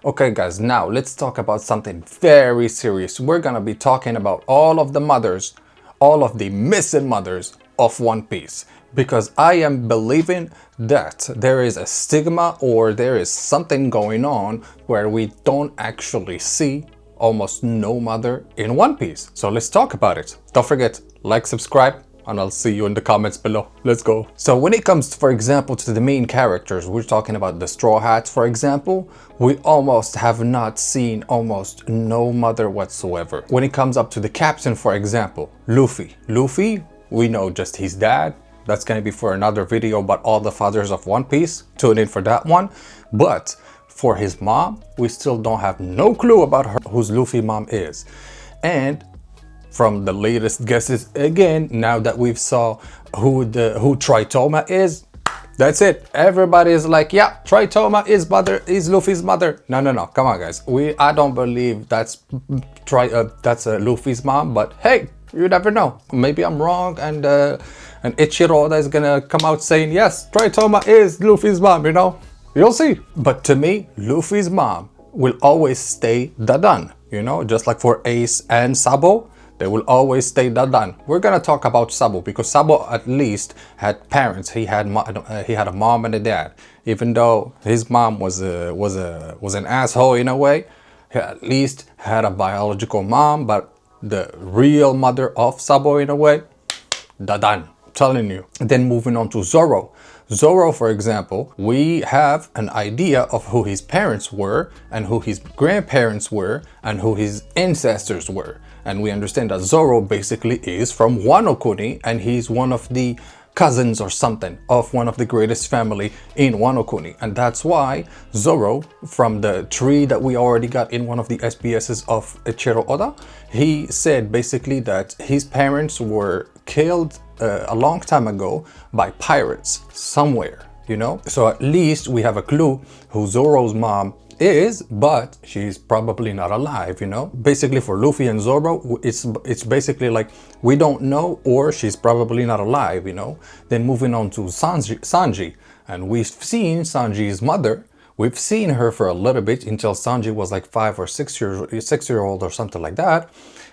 Okay guys, now let's talk about something very serious. We're gonna be talking about all of the mothers, all of the missing mothers of One Piece. Because I am believing that there is a stigma or there is something going on where we don't actually see almost no mother in One Piece. So let's talk about it. Don't forget, like, subscribe, and I'll see you in the comments below. Let's go. So when it comes, for example, to the main characters, we're talking about the Straw Hats, for example, we almost have not seen almost no mother whatsoever. When it comes up to the captain, for example, Luffy, we know just his dad. That's going to be for another video about all the fathers of One Piece. Tune in for that one. But for his mom, we still don't have no clue about her, whose Luffy mom is. And from the latest guesses, again, now that we've saw who Tritoma is, that's it. Everybody is like, yeah, Tritoma is Luffy's mother. No, come on, guys. I don't believe that's Luffy's mom, but hey, you never know. Maybe I'm wrong, and Ichiro Oda is gonna come out saying, yes, Tritoma is Luffy's mom, you know? You'll see. But to me, Luffy's mom will always stay Dadan, you know? Just like for Ace and Sabo, they will always stay Dadan. We're gonna talk about Sabo because Sabo at least had parents. He had a mom and a dad. Even though his mom was an asshole in a way, he at least had a biological mom. But the real mother of Sabo in a way, Dadan. Telling you. Then moving on to Zoro. Zoro, for example, we have an idea of who his parents were and who his grandparents were and who his ancestors were. And we understand that Zoro basically is from Wano Kuni, and he's one of the cousins or something of one of the greatest family in Wano Kuni. And that's why Zoro, from the tree that we already got in one of the SBSs of Ichiro Oda, he said basically that his parents were killed a long time ago by pirates somewhere, you know? So at least we have a clue who Zoro's mom is, but she's probably not alive, you know? Basically for Luffy and Zoro, it's basically like we don't know, or she's probably not alive, you know? Then moving on to Sanji, and we've seen Sanji's mother. We've seen her for a little bit until Sanji was like 5 or 6 year old or something like that.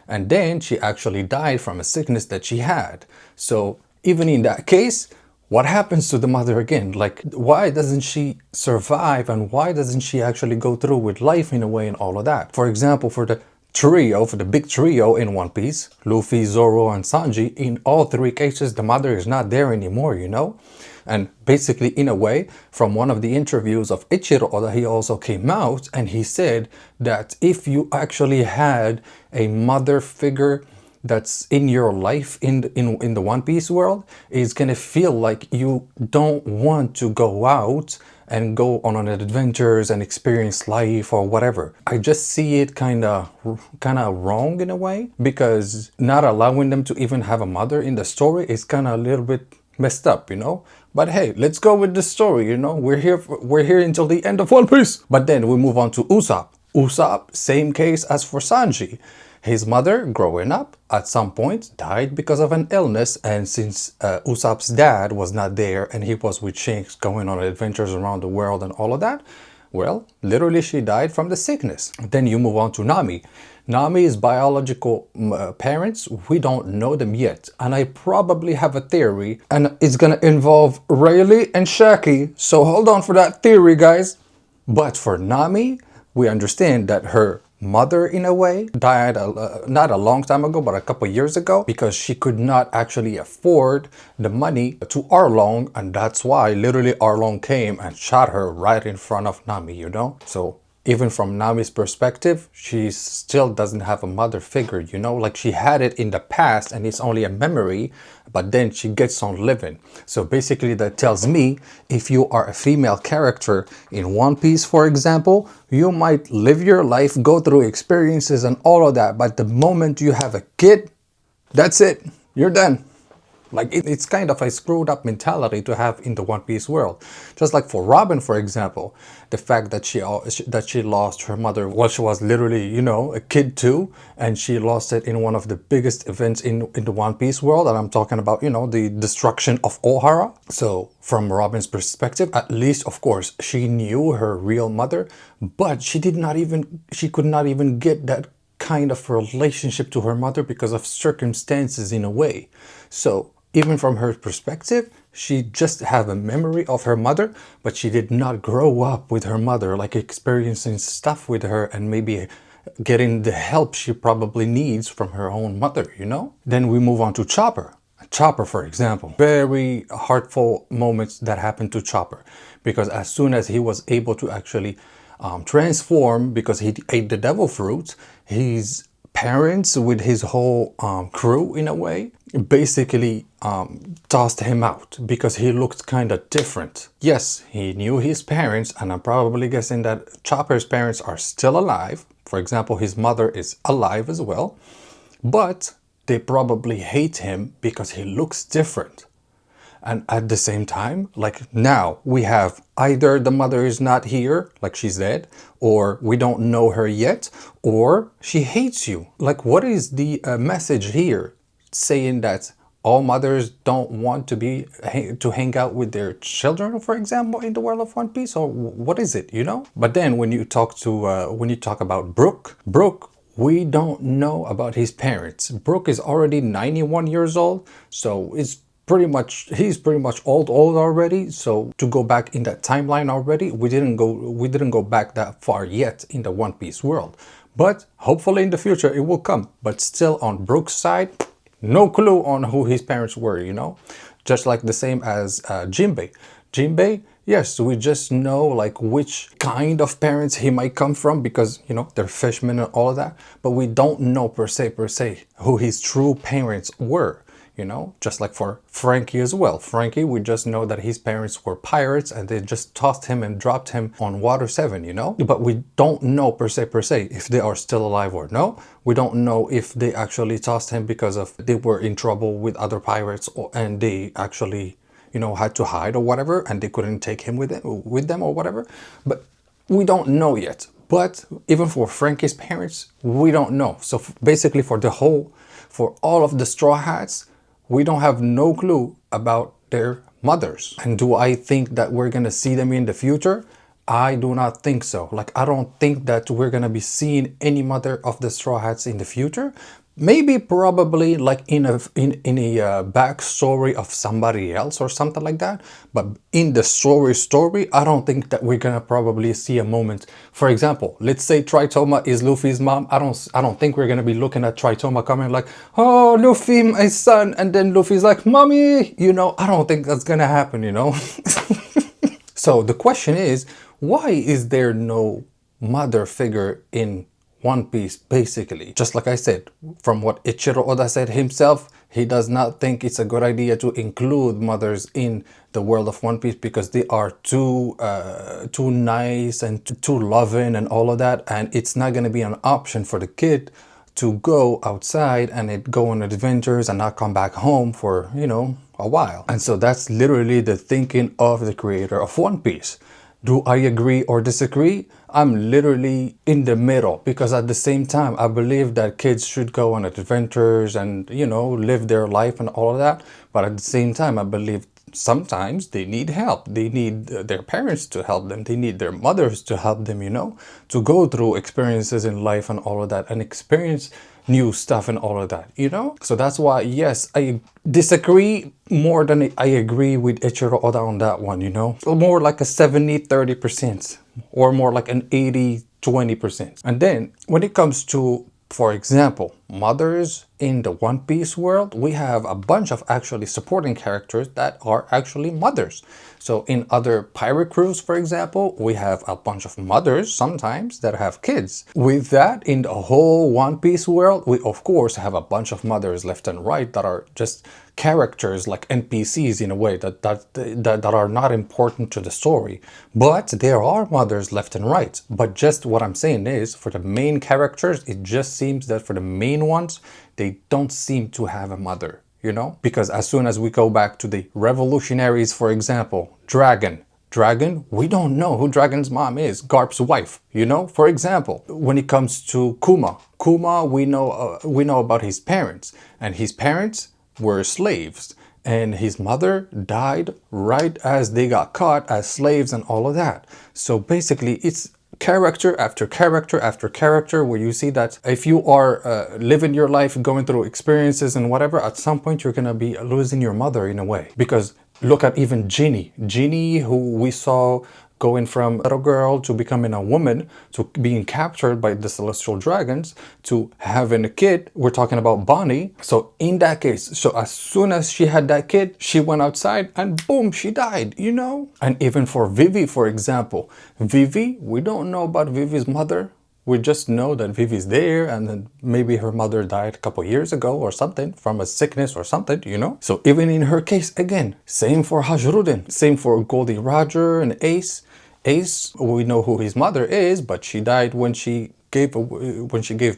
And then she actually died from a sickness that she had. So even in that case, what happens to the mother again? Like, why doesn't she survive, and why doesn't she actually go through with life in a way and all of that? For example, for the big trio in One Piece, Luffy, Zoro, and Sanji, in all three cases, the mother is not there anymore, you know? And basically, in a way, from one of the interviews of Ichiro Oda, he also came out and he said that if you actually had a mother figure that's in your life in the One Piece world, it's gonna feel like you don't want to go out and go on adventures and experience life or whatever. I just see it kind of wrong in a way, because not allowing them to even have a mother in the story is kind of a little bit messed up, you know? But hey, let's go with the story, you know? We're here until the end of One Piece. But then we move on to Usopp. Usopp, same case as for Sanji. His mother, growing up, at some point died because of an illness, and since Usopp's dad was not there and he was with Shanks going on adventures around the world and all of that, well, literally she died from the sickness. Then you move on to Nami. Nami's biological parents, we don't know them yet. And I probably have a theory, and it's gonna involve Rayleigh and Shaggy. So hold on for that theory, guys. But for Nami, we understand that her mother, in a way, died not a long time ago, but a couple years ago, because she could not actually afford the money to Arlong, and that's why literally Arlong came and shot her right in front of Nami, you know? So even from Nami's perspective, she still doesn't have a mother figure, you know? Like, she had it in the past and it's only a memory, but then she gets on living. So basically that tells me, if you are a female character in One Piece, for example, you might live your life, go through experiences and all of that, but the moment you have a kid, that's it, you're done. Like it's kind of a screwed up mentality to have in the One Piece world. Just like for Robin, for example, the fact that she lost her mother while she was literally, you know, a kid too, and she lost it in one of the biggest events in the One Piece world. And I'm talking about, you know, the destruction of Ohara. So from Robin's perspective, at least, of course, she knew her real mother, but she could not even get that kind of relationship to her mother because of circumstances in a way. So even from her perspective, she just have a memory of her mother, but she did not grow up with her mother, like experiencing stuff with her and maybe getting the help she probably needs from her own mother, you know? Then we move on to Chopper. Chopper, for example, very heartful moments that happened to Chopper, because as soon as he was able to actually transform, because he ate the devil fruit, his parents with his whole crew in a way basically tossed him out because he looked kind of different. Yes, he knew his parents, and I'm probably guessing that Chopper's parents are still alive. For example, his mother is alive as well, but they probably hate him because he looks different. And at the same time, like now we have either the mother is not here, like she's dead, or we don't know her yet, or she hates you. Like, what is the message here saying that all mothers don't want to hang out with their children, for example, in the world of One Piece? Or what is it, you know? But then when you talk about Brook, we don't know about his parents. Brook is already 91 years old, so he's pretty much old already. So to go back in that timeline already, we didn't go back that far yet in the One Piece world. But hopefully in the future it will come. But still on Brook's side, no clue on who his parents were, you know? Just like the same as Jinbei. Jinbei, yes, we just know like which kind of parents he might come from because, you know, they're fishermen and all of that. But we don't know per se who his true parents were. You know, just like for Frankie as well. Frankie, we just know that his parents were pirates and they just tossed him and dropped him on Water 7, you know? But we don't know per se if they are still alive or no. We don't know if they actually tossed him because of they were in trouble with other pirates and they actually, you know, had to hide or whatever and they couldn't take him with them or whatever. But we don't know yet. But even for Frankie's parents, we don't know. So basically for all of the Straw Hats, we don't have no clue about their mothers. And do I think that we're gonna see them in the future? I do not think so. Like, I don't think that we're gonna be seeing any mother of the Straw Hats in the future. Maybe probably like in a backstory of somebody else or something like that. But in the story, I don't think that we're gonna probably see a moment. For example, let's say Tritoma is Luffy's mom. I don't think we're gonna be looking at Tritoma coming like, oh, Luffy, my son, and then Luffy's like, mommy, you know. I don't think that's gonna happen, you know. So the question is, why is there no mother figure in One Piece? Basically, just like I said, from what Ichiro Oda said himself, he does not think it's a good idea to include mothers in the world of One Piece because they are too nice and too loving and all of that, and it's not going to be an option for the kid to go outside and go on adventures and not come back home for, you know, a while. And so that's literally the thinking of the creator of One Piece. Do I agree or disagree? I'm literally in the middle because at the same time, I believe that kids should go on adventures and, you know, live their life and all of that. But at the same time, I believe sometimes they need help. They need their parents to help them. They need their mothers to help them, you know, to go through experiences in life and all of that and experience new stuff and all of that, you know? So that's why, yes, I disagree more than I agree with Ichiro Oda on that one, you know? So more like a 70-30% or more like an 80-20%. And then when it comes to, for example, mothers in the One Piece world, we have a bunch of actually supporting characters that are actually mothers. So in other pirate crews, for example, we have a bunch of mothers sometimes that have kids. With that, in the whole One Piece world, we of course have a bunch of mothers left and right that are just characters like NPCs in a way that are not important to the story. But there are mothers left and right. But just what I'm saying is, for the main characters, it just seems that for the main ones, they don't seem to have a mother you know? Because as soon as we go back to the revolutionaries, for example, Dragon, we don't know who Dragon's mom is, Garp's wife, you know? For example, when it comes to Kuma, we know about his parents, and his parents were slaves, and his mother died right as they got caught as slaves and all of that. So basically, it's character after character after character, where you see that if you are living your life, going through experiences and whatever, at some point you're gonna be losing your mother in a way. Because look at even Ginny, who we saw going from a little girl to becoming a woman, to being captured by the celestial dragons, to having a kid. We're talking about Bonnie. So in that case, so as soon as she had that kid, she went outside and boom, she died, you know? And even for Vivi, for example, we don't know about Vivi's mother. We just know that Vivi's there, and then maybe her mother died a couple years ago or something from a sickness or something, you know? So even in her case, again, same for Hajrudin, same for Goldie Roger and Ace. Ace, we know who his mother is, but she died when she gave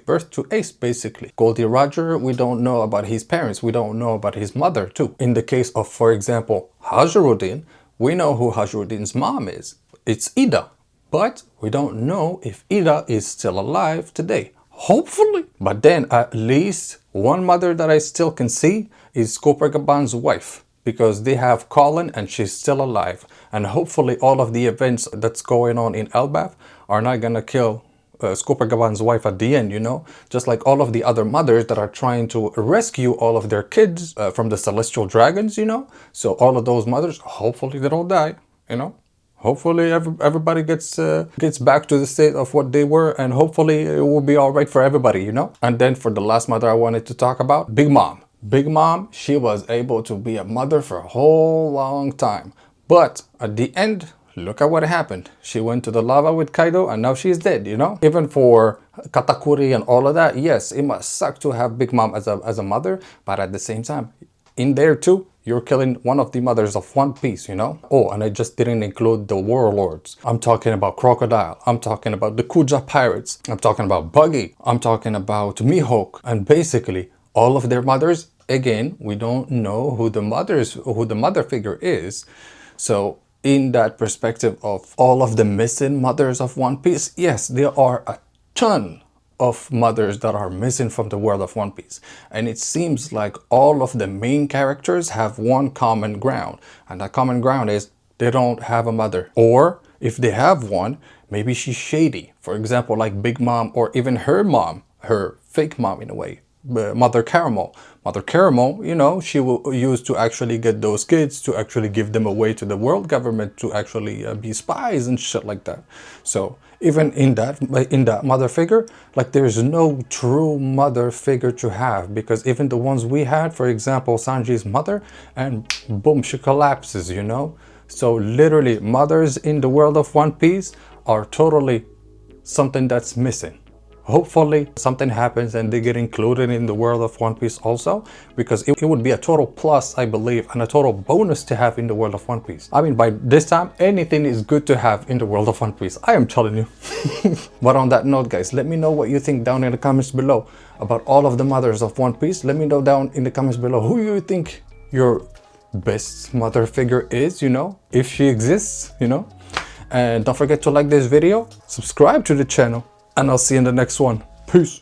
birth to Ace, basically. Goldie Roger, we don't know about his parents. We don't know about his mother, too. In the case of, for example, Hajrudin, we know who Hajrudin's mom is. It's Ida. But we don't know if Ida is still alive today. Hopefully. But then at least one mother that I still can see is Copacabana's wife, because they have Colin and she's still alive. And hopefully all of the events that's going on in Elbaf are not gonna kill Copacabana's wife at the end, you know? Just like all of the other mothers that are trying to rescue all of their kids from the celestial dragons, you know? So all of those mothers, hopefully they don't die, you know? Hopefully everybody gets back to the state of what they were, and hopefully it will be all right for everybody, you know? And then for the last mother I wanted to talk about, Big Mom. Big Mom, she was able to be a mother for a whole long time. But at the end, look at what happened. She went to the lava with Kaido and now she's dead, you know? Even for Katakuri and all of that, yes, it must suck to have Big Mom as a mother, but at the same time, in there too, you're killing one of the mothers of One Piece, you know? Oh, and I just didn't include the warlords. I'm talking about Crocodile. I'm talking about the Kuja pirates. I'm talking about Buggy. I'm talking about Mihawk. And basically, all of their mothers, again, we don't know who the mother figure is. So in that perspective of all of the missing mothers of One Piece, yes, there are a ton of mothers that are missing from the world of One Piece. And it seems like all of the main characters have one common ground. And that common ground is they don't have a mother. Or if they have one, maybe she's shady. For example, like Big Mom, or even her mom, her fake mom in a way, Mother Caramel. Mother Caramel, you know, she will use to actually get those kids, to actually give them away to the world government, to actually be spies and shit like that. So even in that mother figure, like there's no true mother figure to have, because even the ones we had, for example, Sanji's mother, and boom, she collapses, you know? So literally, mothers in the world of One Piece are totally something that's missing. Hopefully something happens and they get included in the world of One Piece also, because it would be a total plus, I believe, and a total bonus to have in the world of One Piece. I mean, by this time, anything is good to have in the world of One Piece. I am telling you. But on that note, guys, let me know what you think down in the comments below about all of the mothers of One Piece. Let me know down in the comments below who you think your best mother figure is, you know, if she exists, you know. And don't forget to like this video, subscribe to the channel, and I'll see you in the next one. Peace.